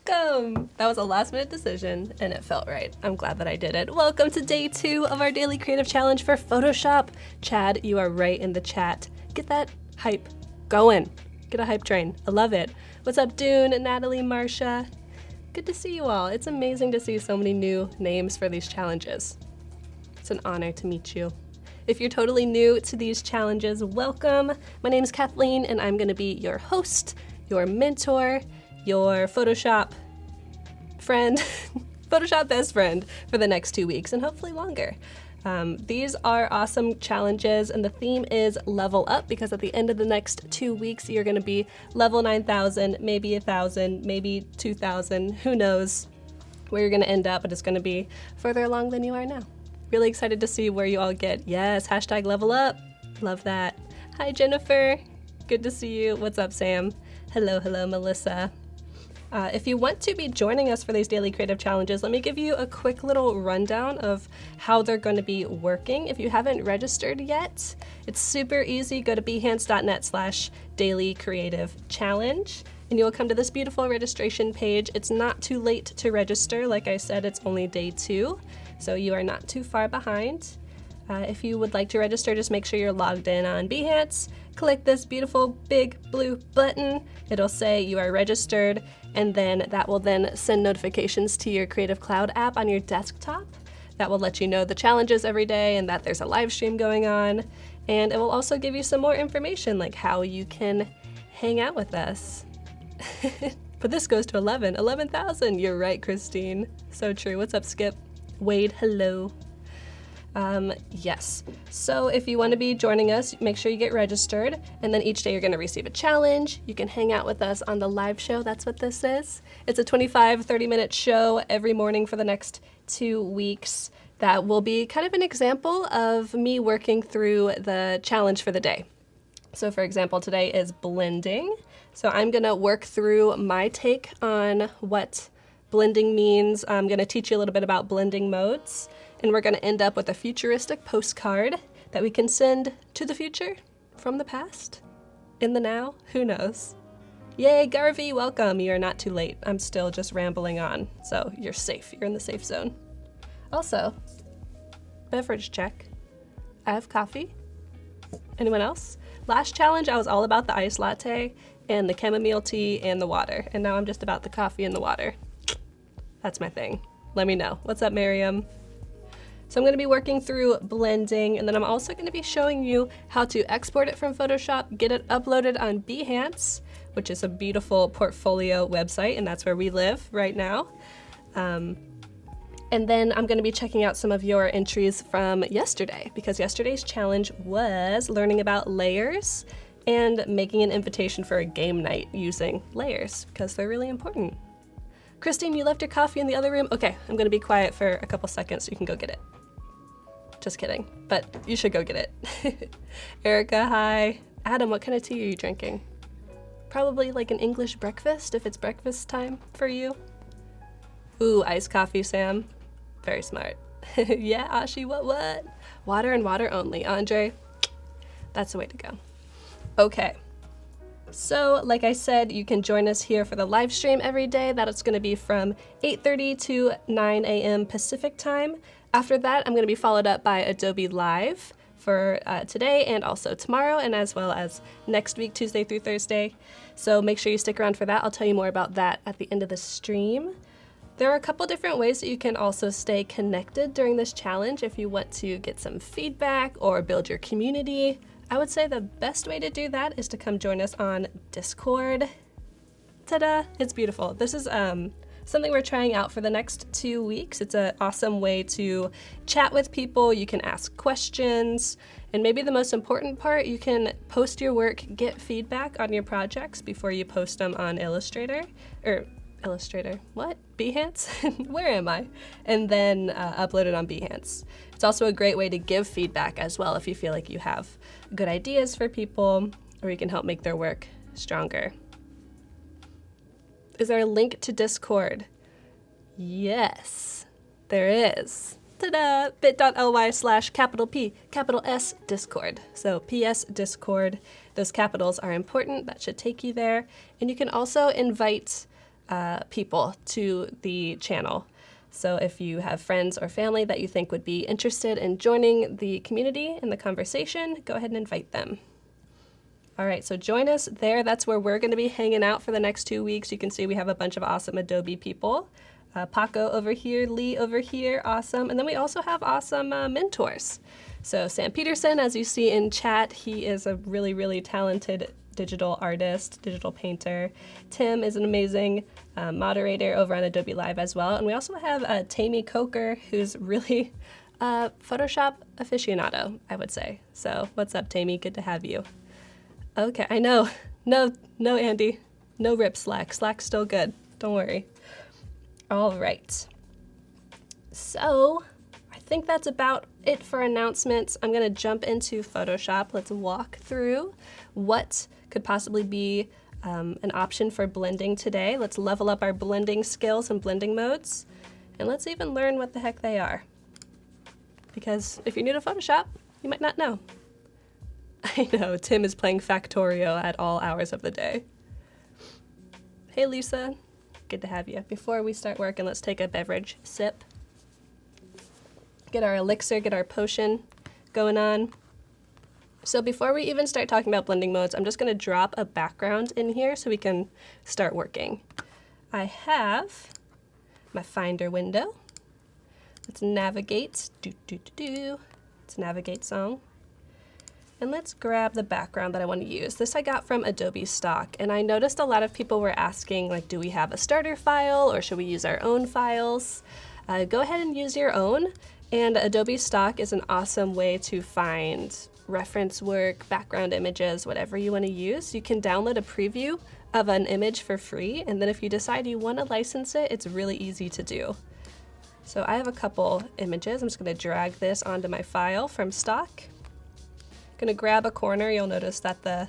Welcome! That was a last-minute decision, and it felt right. I'm glad that I did it. Welcome to day 2 of our daily creative challenge for Photoshop. Chad, you are right in the chat. Get that hype going. Get a hype train. I love it. What's up, Dune, Natalie, Marsha? Good to see you all. It's amazing to see so many new names for these challenges. It's an honor to meet you. If you're totally new to these challenges, welcome. My name is Kathleen, and I'm going to be your host, your mentor, your Photoshop friend, Photoshop best friend for the next 2 weeks, and hopefully longer. These are awesome challenges, and the theme is level up, because at the end of the next 2 weeks, you're going to be level 9,000, maybe 1,000, maybe 2,000, who knows where you're going to end up, but it's going to be further along than you are now. Really excited to see where you all get. Yes, hashtag level up. Love that. Hi, Jennifer. Good to see you. What's up, Sam? Hello, Melissa. If you want to be joining us for these daily creative challenges, let me give you a quick little rundown of how they're going to be working. If you haven't registered yet, it's super easy. Go to behance.net/dailycreativechallenge, and you will come to this beautiful registration page. It's not too late to register. Like I said, it's only day 2, so you are not too far behind. If you would like to register, just make sure you're logged in on Behance. Click this beautiful big blue button. It'll say you are registered, and then that will then send notifications to your Creative Cloud app on your desktop. That will let you know the challenges every day and that there's a live stream going on. And it will also give you some more information, like how you can hang out with us. But this goes to 11,000. You're right, Christine. So true. What's up, Skip? Wade, hello. Yes. So if you want to be joining us, make sure you get registered, and then each day you're going to receive a challenge. You can hang out with us on the live show. That's what this is. It's a 30-minute show every morning for the next 2 weeks. That will be kind of an example of me working through the challenge for the day. So for example, today is blending. So I'm going to work through my take on what blending means. I'm going to teach you a little bit about blending modes. And we're going to end up with a futuristic postcard that we can send to the future, from the past, in the now, who knows. Yay, Garvey, welcome. You're not too late. I'm still just rambling on, so you're safe. You're in the safe zone. Also, beverage check. I have coffee. Anyone else? Last challenge, I was all about the iced latte and the chamomile tea and the water, and now I'm just about the coffee and the water. That's my thing. Let me know. What's up, Miriam? So I'm going to be working through blending, and then I'm also going to be showing you how to export it from Photoshop, get it uploaded on Behance, which is a beautiful portfolio website, and that's where we live right now. And then I'm going to be checking out some of your entries from yesterday, because yesterday's challenge was learning about layers and making an invitation for a game night using layers, because they're really important. Christine, you left your coffee in the other room? Okay, I'm going to be quiet for a couple seconds so you can go get it. Just kidding, but you should go get it. Erica, hi. Adam, what kind of tea are you drinking? Probably like an English breakfast, if it's breakfast time for you. Ooh, iced coffee, Sam. Very smart. Yeah, Ashi, what? Water and water only. Andre, that's the way to go. Okay. So, like I said, you can join us here for the live stream every day. That's going to be from 8:30 to 9 a.m. Pacific time. After that, I'm going to be followed up by Adobe Live for today and also tomorrow, and as well as next week, Tuesday through Thursday. So make sure you stick around for that. I'll tell you more about that at the end of the stream. There are a couple different ways that you can also stay connected during this challenge if you want to get some feedback or build your community. I would say the best way to do that is to come join us on Discord. Ta-da! It's beautiful. This is something we're trying out for the next 2 weeks. It's an awesome way to chat with people. You can ask questions, and maybe the most important part, you can post your work, get feedback on your projects before you post them on Behance? Where am I? And then upload it on Behance. It's also a great way to give feedback as well if you feel like you have good ideas for people, or you can help make their work stronger. Is there a link to Discord? Yes, there is. Ta-da! bit.ly/P, Discord. So PS Discord. Those capitals are important. That should take you there. And you can also invite people to the channel. So if you have friends or family that you think would be interested in joining the community and the conversation, go ahead and invite them. All right, so join us there. That's where we're going to be hanging out for the next 2 weeks. You can see we have a bunch of awesome Adobe people. Paco over here, Lee over here, awesome. And then we also have awesome mentors. So Sam Peterson, as you see in chat, he is a really, really talented digital artist, digital painter. Tim is an amazing moderator over on Adobe Live as well. And we also have Tammy Coker, who's really a Photoshop aficionado, I would say. So what's up, Tammy? Good to have you. Okay, I know. No, Andy. No rip Slack. Slack's still good. Don't worry. All right. So I think that's about it for announcements. I'm going to jump into Photoshop. Let's walk through what could possibly be an option for blending today. Let's level up our blending skills and blending modes. And let's even learn what the heck they are. Because if you're new to Photoshop, you might not know. I know, Tim is playing Factorio at all hours of the day. Hey Lisa, good to have you. Before we start working, let's take a beverage sip. Get our elixir, get our potion going on. So before we even start talking about blending modes, I'm just going to drop a background in here so we can start working. I have my Finder window. Let's navigate. Let's navigate song. And let's grab the background that I want to use. This I got from Adobe Stock, and I noticed a lot of people were asking, like, do we have a starter file or should we use our own files? Go ahead and use your own, and Adobe Stock is an awesome way to find reference work, background images, whatever you want to use. You can download a preview of an image for free, and then if you decide you want to license it, it's really easy to do. So I have a couple images. I'm just going to drag this onto my file from Stock. Going to grab a corner. You'll notice that the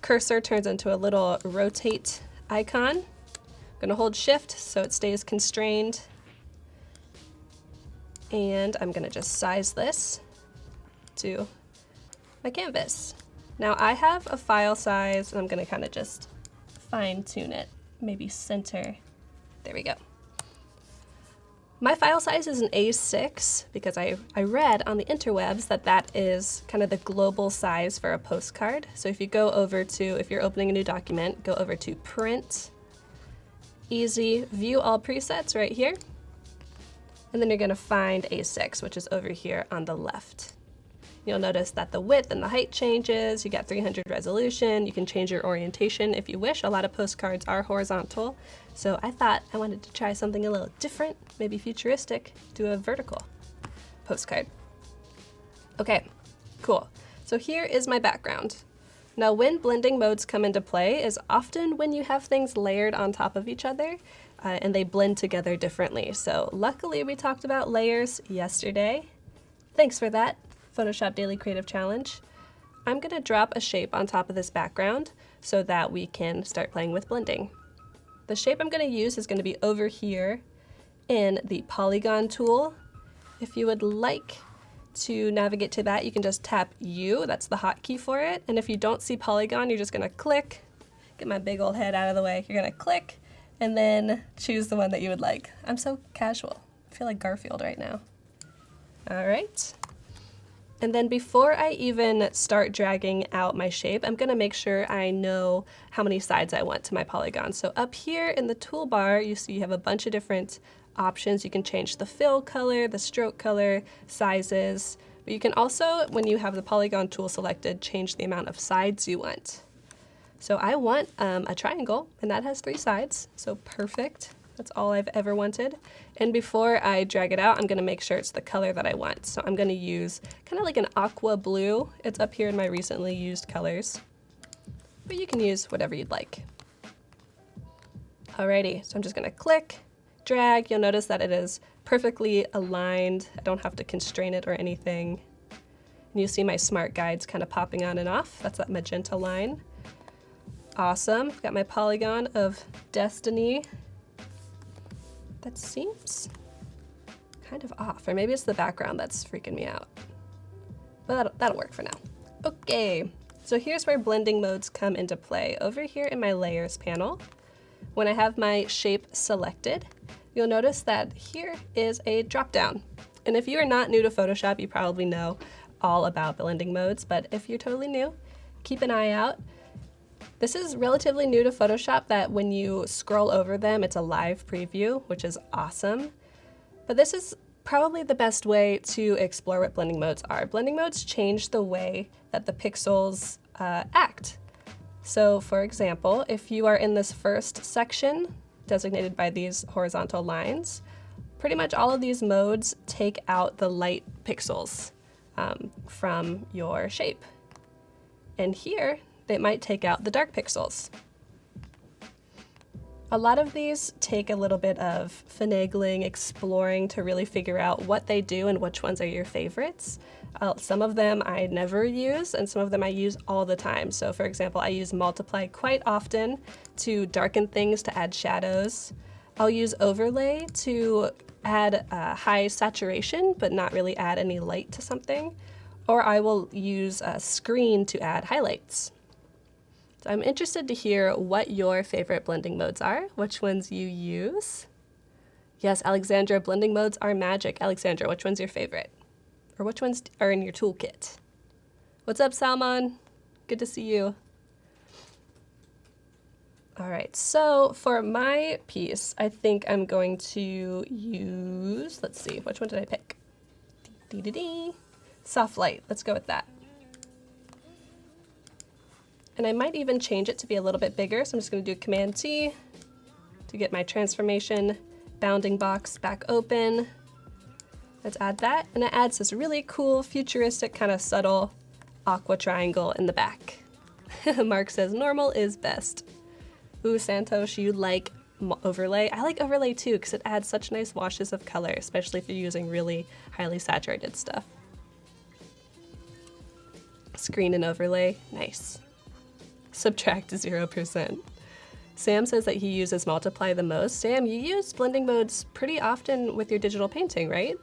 cursor turns into a little rotate icon. I'm going to hold shift so it stays constrained. And I'm going to just size this to my canvas. Now I have a file size, and I'm going to kind of just fine tune it, maybe center. There we go. My file size is an A6 because I read on the interwebs that that is kind of the global size for a postcard. So if you go over to, if you're opening a new document, go over to Print, Easy, View All Presets right here. And then you're going to find A6, which is over here on the left. You'll notice that the width and the height changes. You got 300 resolution. You can change your orientation if you wish. A lot of postcards are horizontal. So I thought I wanted to try something a little different, maybe futuristic, do a vertical postcard. Okay, cool. So here is my background. Now when blending modes come into play is often when you have things layered on top of each other and they blend together differently. So luckily we talked about layers yesterday. Thanks for that, Photoshop Daily Creative Challenge. I'm going to drop a shape on top of this background so that we can start playing with blending. The shape I'm going to use is going to be over here in the polygon tool. If you would like to navigate to that, you can just tap U, that's the hotkey for it. And if you don't see polygon, you're just going to click, get my big old head out of the way, you're going to click and then choose the one that you would like. I'm so casual. I feel like Garfield right now. All right. And then before I even start dragging out my shape, I'm going to make sure I know how many sides I want to my polygon. So up here in the toolbar, you see you have a bunch of different options. You can change the fill color, the stroke color, sizes. But you can also, when you have the polygon tool selected, change the amount of sides you want. So I want a triangle, and that has 3 sides, so perfect. That's all I've ever wanted. And before I drag it out, I'm gonna make sure it's the color that I want. So I'm gonna use kind of like an aqua blue. It's up here in my recently used colors, but you can use whatever you'd like. Alrighty, so I'm just gonna click, drag. You'll notice that it is perfectly aligned. I don't have to constrain it or anything. And you see my smart guides kind of popping on and off. That's that magenta line. Awesome, got my polygon of destiny. That seems kind of off, or maybe it's the background that's freaking me out. But that'll work for now. Okay, so here's where blending modes come into play. Over here in my layers panel, When I have my shape selected, you'll notice that here is a drop down. And if you are not new to Photoshop, you probably know all about blending modes, but if you're totally new, keep an eye out. This is relatively new to Photoshop that when you scroll over them, it's a live preview, which is awesome. But this is probably the best way to explore what blending modes are. Blending modes change the way that the pixels act. So for example, if you are in this first section, designated by these horizontal lines, pretty much all of these modes take out the light pixels from your shape. And here, they might take out the dark pixels. A lot of these take a little bit of finagling, exploring to really figure out what they do and which ones are your favorites. Some of them I never use, and some of them I use all the time. So for example, I use multiply quite often to darken things, to add shadows. I'll use overlay to add high saturation, but not really add any light to something. Or I will use a screen to add highlights. So I'm interested to hear what your favorite blending modes are, which ones you use. Yes, Alexandra, blending modes are magic. Alexandra, which one's your favorite? Or which ones are in your toolkit? What's up, Salman? Good to see you. All right, so for my piece, I think I'm going to use, let's see, which one did I pick? Soft light, let's go with that. And I might even change it to be a little bit bigger, so I'm just gonna do Command T to get my transformation bounding box back open. Let's add that, and it adds this really cool, futuristic, kind of subtle aqua triangle in the back. Mark says normal is best. Ooh, Santosh, you like overlay? I like overlay too, because it adds such nice washes of color, especially if you're using really highly saturated stuff. Screen and overlay, nice. Subtract 0%. Sam says that he uses multiply the most. Sam, you use blending modes pretty often with your digital painting, right?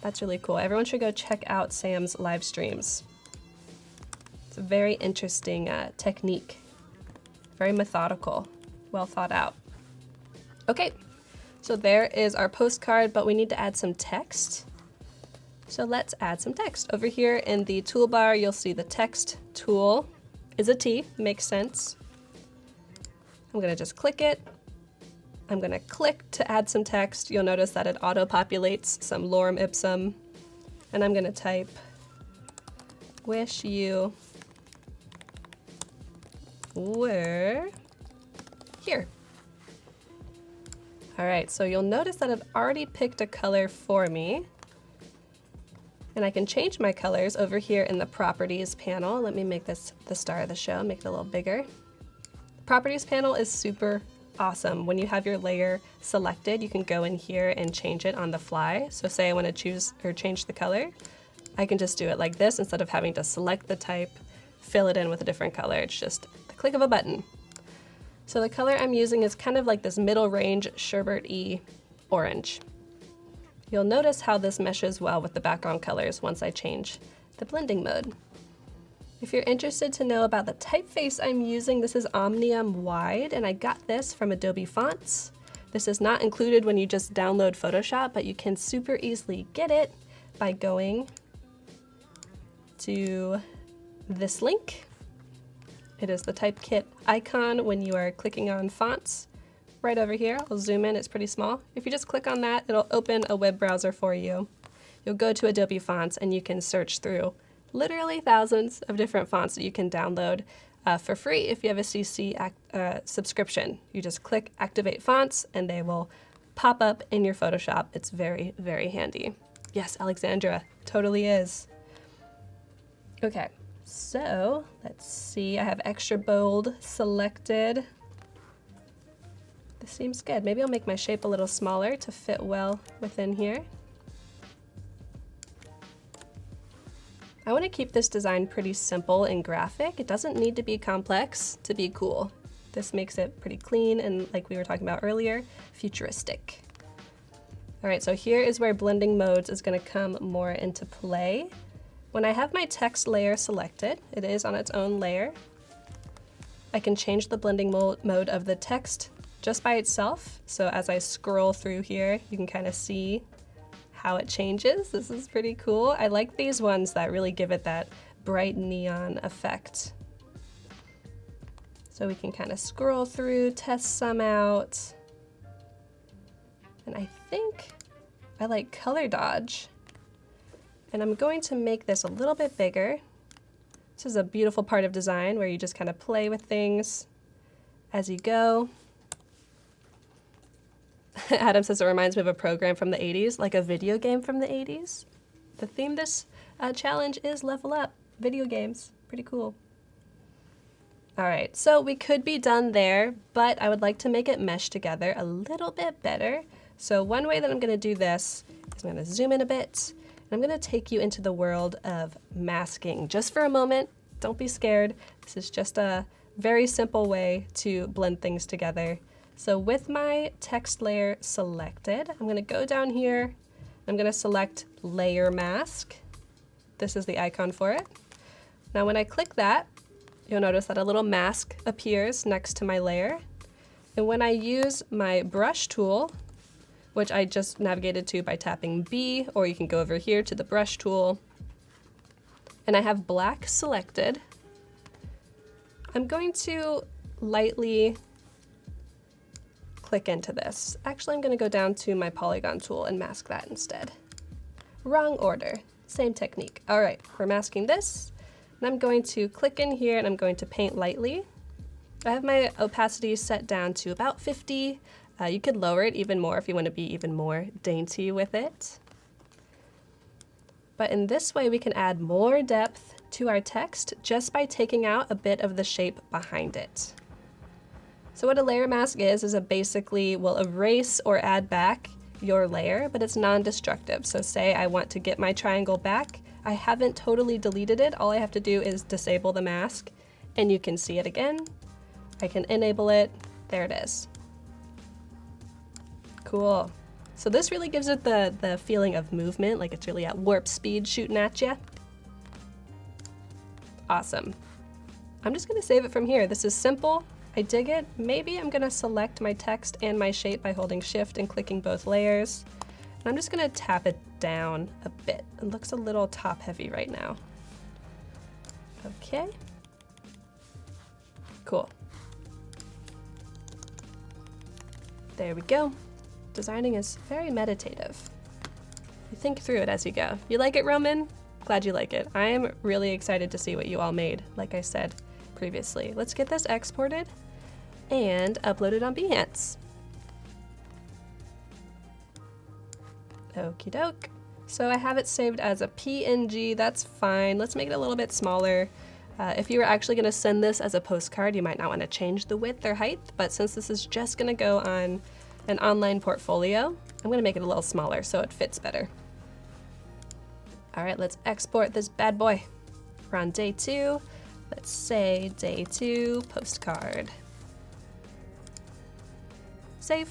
That's really cool. Everyone should go check out Sam's live streams. It's a very interesting technique. Very methodical, well thought out. Okay, so there is our postcard, but we need to add some text. So let's add some text. Over here in the toolbar, you'll see the text tool is a T, makes sense. I'm gonna just click it. I'm gonna click to add some text. You'll notice that it auto-populates some lorem ipsum. And I'm gonna type, wish you were here. All right, so you'll notice that it already picked a color for me. And I can change my colors over here in the Properties panel. Let me make this the star of the show, make it a little bigger. The Properties panel is super awesome. When you have your layer selected, you can go in here and change it on the fly. So say I want to choose or change the color, I can just do it like this instead of having to select the type, fill it in with a different color. It's just the click of a button. So the color I'm using is kind of like this middle range sherbet-y orange. You'll notice how this meshes well with the background colors once I change the blending mode. If you're interested to know about the typeface I'm using, this is Omnium Wide, and I got this from Adobe Fonts. This is not included when you just download Photoshop, but you can super easily get it by going to this link. It is the type kit icon when you are clicking on fonts. Right over here, I'll zoom in, it's pretty small. If you just click on that, it'll open a web browser for you. You'll go to Adobe Fonts and you can search through literally thousands of different fonts that you can download for free if you have a CC subscription. You just click Activate Fonts and they will pop up in your Photoshop. It's very, very handy. Yes, Alexandra, totally is. Okay, so let's see, I have extra bold selected. This seems good. Maybe I'll make my shape a little smaller to fit well within here. I want to keep this design pretty simple and graphic. It doesn't need to be complex to be cool. This makes it pretty clean and, like we were talking about earlier, futuristic. All right, so here is where blending modes is going to come more into play. When I have my text layer selected, it is on its own layer. I can change the blending mode of the text just by itself. So as I scroll through here, you can kind of see how it changes. This is pretty cool. I like these ones that really give it that bright neon effect. So we can kind of scroll through, test some out. And I think I like color dodge. And I'm going to make this a little bit bigger. This is a beautiful part of design where you just kind of play with things as you go. Adam says it reminds me of a program from the 80s, like a video game from the 80s. The theme this challenge is level up, video games. Pretty cool. All right, so we could be done there, but I would like to make it mesh together a little bit better. So one way that I'm gonna do this is I'm gonna zoom in a bit, and I'm gonna take you into the world of masking just for a moment. Don't be scared. This is just a very simple way to blend things together. So with my text layer selected, I'm gonna go down here, I'm gonna select layer mask. This is the icon for it. Now when I click that, you'll notice that a little mask appears next to my layer. And when I use my brush tool, which I just navigated to by tapping B, or you can go over here to the brush tool, and I have black selected, I'm going to lightly click into this. Actually, I'm going to go down to my polygon tool and mask that instead. Wrong order, same technique. All right, we're masking this. And I'm going to click in here and I'm going to paint lightly. I have my opacity set down to about 50. You could lower it even more if you want to be even more dainty with it. But in this way, we can add more depth to our text just by taking out a bit of the shape behind it. So what a layer mask is it basically will erase or add back your layer, but it's non-destructive. So say I want to get my triangle back, I haven't totally deleted it. All I have to do is disable the mask and you can see it again. I can enable it. There it is. Cool. So this really gives it the feeling of movement, like it's really at warp speed shooting at you. Awesome. I'm just gonna save it from here. This is simple. I dig it. Maybe I'm gonna select my text and my shape by holding Shift and clicking both layers. And I'm just gonna tap it down a bit. It looks a little top heavy right now. Okay. Cool. There we go. Designing is very meditative. You think through it as you go. You like it, Roman? Glad you like it. I am really excited to see what you all made, like I said previously. Let's get this exported and uploaded on Behance. Okie doke. So I have it saved as a PNG, that's fine. Let's make it a little bit smaller. If you were actually gonna send this as a postcard, you might not wanna change the width or height, but since this is just gonna go on an online portfolio, I'm gonna make it a little smaller so it fits better. All right, let's export this bad boy. We're on day 2. Let's say day 2 postcard. Save.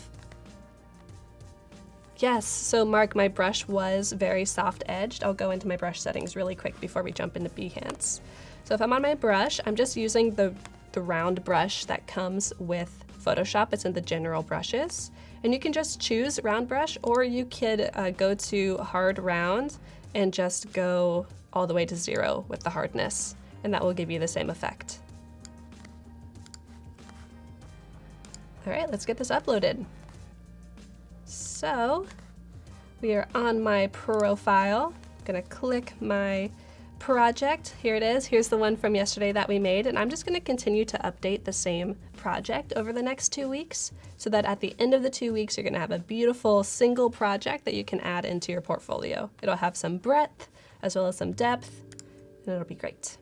Yes, so Mark, my brush was very soft edged. I'll go into my brush settings really quick before we jump into Behance. So if I'm on my brush, I'm just using the round brush that comes with Photoshop. It's in the general brushes. And you can just choose round brush, or you could go to hard round and just go all the way to 0 with the hardness, and that will give you the same effect. All right, let's get this uploaded. So we are on my profile. I'm gonna click my project. Here it is. Here's the one from yesterday that we made, and I'm just gonna continue to update the same project over the next 2 weeks so that at the end of the 2 weeks, you're gonna have a beautiful single project that you can add into your portfolio. It'll have some breadth as well as some depth, and it'll be great.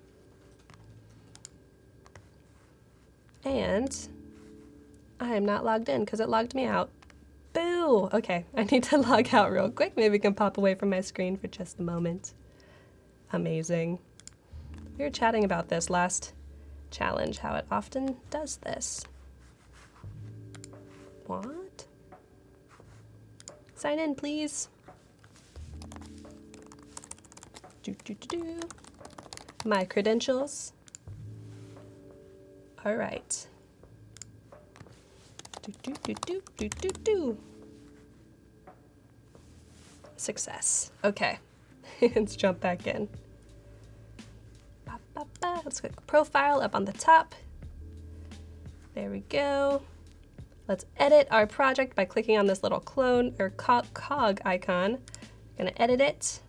And I am not logged in because it logged me out. Boo! Okay, I need to log out real quick. Maybe we can pop away from my screen for just a moment. Amazing. We were chatting about this last challenge, how it often does this. What? Sign in, please. My credentials. All right. Do. Success. Okay, let's jump back in. Let's click profile up on the top. There we go. Let's edit our project by clicking on this little clone or cog icon. I'm gonna edit it.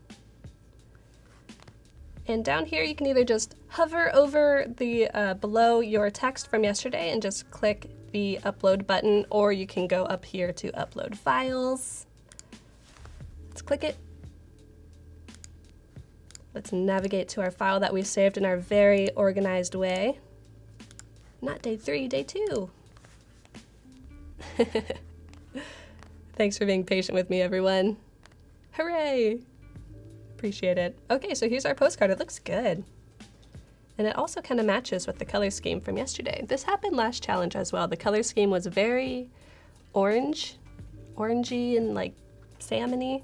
And down here, you can either just hover over the below your text from yesterday and just click the upload button, or you can go up here to upload files. Let's click it. Let's navigate to our file that we saved in our very organized way. Not day 3, day 2. Thanks for being patient with me, everyone. Hooray! Appreciate it. Okay, so here's our postcard. It looks good. And it also kind of matches with the color scheme from yesterday. This happened last challenge as well. The color scheme was very orangey and like salmony.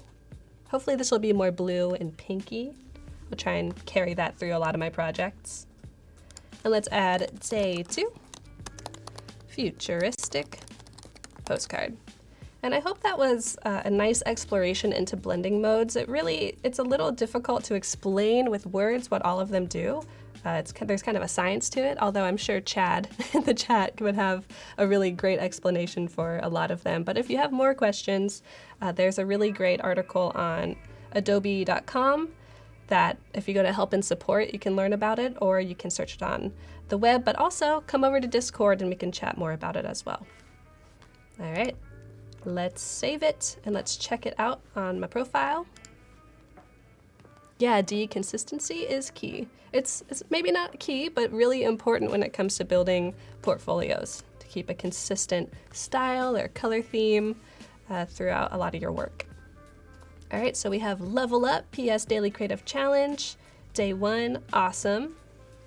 Hopefully this will be more blue and pinky. I'll try and carry that through a lot of my projects. And let's add day 2, futuristic postcard. And I hope that was a nice exploration into blending modes. It's a little difficult to explain with words what all of them do. There's kind of a science to it, although I'm sure Chad in the chat would have a really great explanation for a lot of them. But if you have more questions, there's a really great article on adobe.com that if you go to help and support, you can learn about it, or you can search it on the web, but also come over to Discord and we can chat more about it as well. All right, let's save it and let's check it out on my profile. Yeah, consistency is key. It's maybe not key, but really important when it comes to building portfolios, to keep a consistent style or color theme throughout a lot of your work. All right, so we have Level Up, PS Daily Creative Challenge. Day 1, awesome.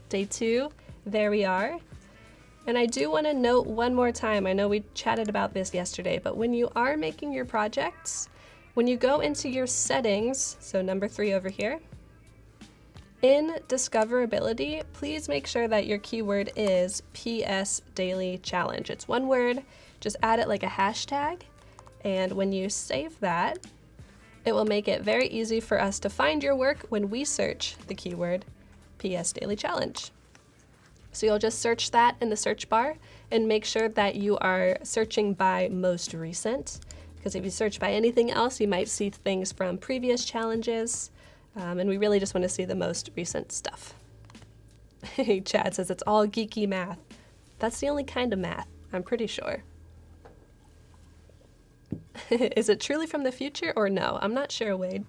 Day 2, there we are. And I do want to note one more time, I know we chatted about this yesterday, but when you are making your projects, when you go into your settings, so number 3 over here, in discoverability, please make sure that your keyword is PS Daily Challenge. It's one word, just add it like a hashtag, and when you save that, it will make it very easy for us to find your work when we search the keyword PS Daily Challenge. So you'll just search that in the search bar and make sure that you are searching by most recent, because if you search by anything else, you might see things from previous challenges, and we really just want to see the most recent stuff. Chad says it's all geeky math. That's the only kind of math, I'm pretty sure. Is it truly from the future or no? I'm not sure, Wade.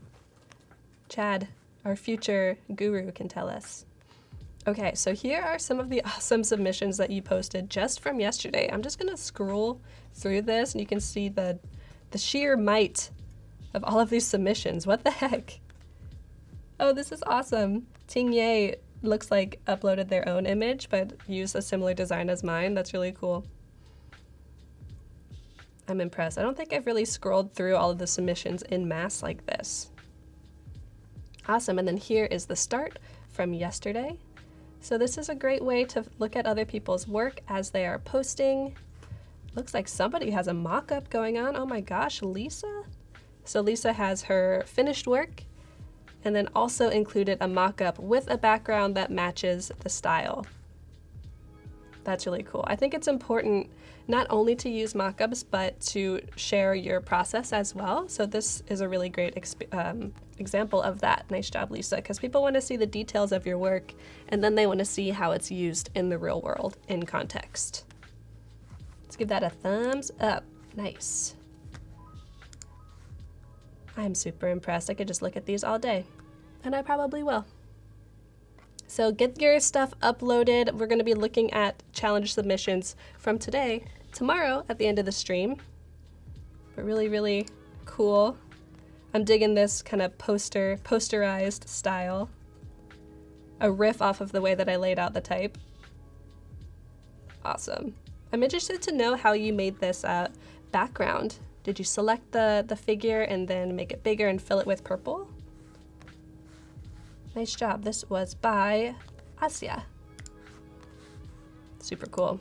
Chad, our future guru, can tell us. Okay, so here are some of the awesome submissions that you posted just from yesterday. I'm just gonna scroll through this and you can see the sheer might of all of these submissions. What the heck? Oh, this is awesome. Ting Ye looks like uploaded their own image, but used a similar design as mine. That's really cool. I'm impressed. I don't think I've really scrolled through all of the submissions en masse like this. Awesome, and then here is the start from yesterday. So this is a great way to look at other people's work as they are posting. Looks like somebody has a mock-up going on. Oh my gosh, Lisa? So Lisa has her finished work and then also included a mock-up with a background that matches the style. That's really cool. I think it's important not only to use mock-ups, but to share your process as well. So this is a really great example of that. Nice job, Lisa, because people want to see the details of your work, and then they want to see how it's used in the real world in context. Let's give that a thumbs up. Nice. I'm super impressed. I could just look at these all day, and I probably will. So get your stuff uploaded. We're going to be looking at challenge submissions from tomorrow at the end of the stream. But really, really cool. I'm digging this kind of posterized style. A riff off of the way that I laid out the type. Awesome. I'm interested to know how you made this background. Did you select the figure and then make it bigger and fill it with purple? Nice job. This was by Asya. Super cool.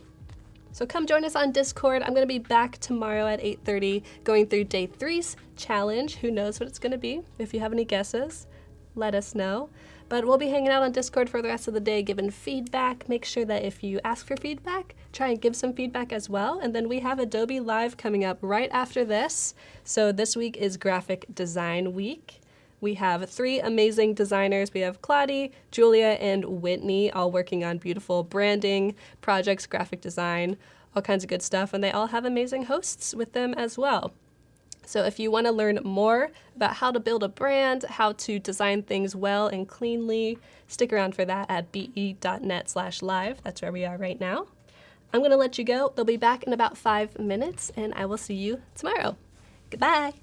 So come join us on Discord. I'm going to be back tomorrow at 8:30 going through day 3's challenge. Who knows what it's going to be? If you have any guesses, let us know. But we'll be hanging out on Discord for the rest of the day, giving feedback. Make sure that if you ask for feedback, try and give some feedback as well. And then we have Adobe Live coming up right after this. So this week is Graphic Design Week. We have 3 amazing designers. We have Claudie, Julia, and Whitney, all working on beautiful branding projects, graphic design, all kinds of good stuff. And they all have amazing hosts with them as well. So if you want to learn more about how to build a brand, how to design things well and cleanly, stick around for that at be.net/live. That's where we are right now. I'm going to let you go. They'll be back in about 5 minutes, and I will see you tomorrow. Goodbye.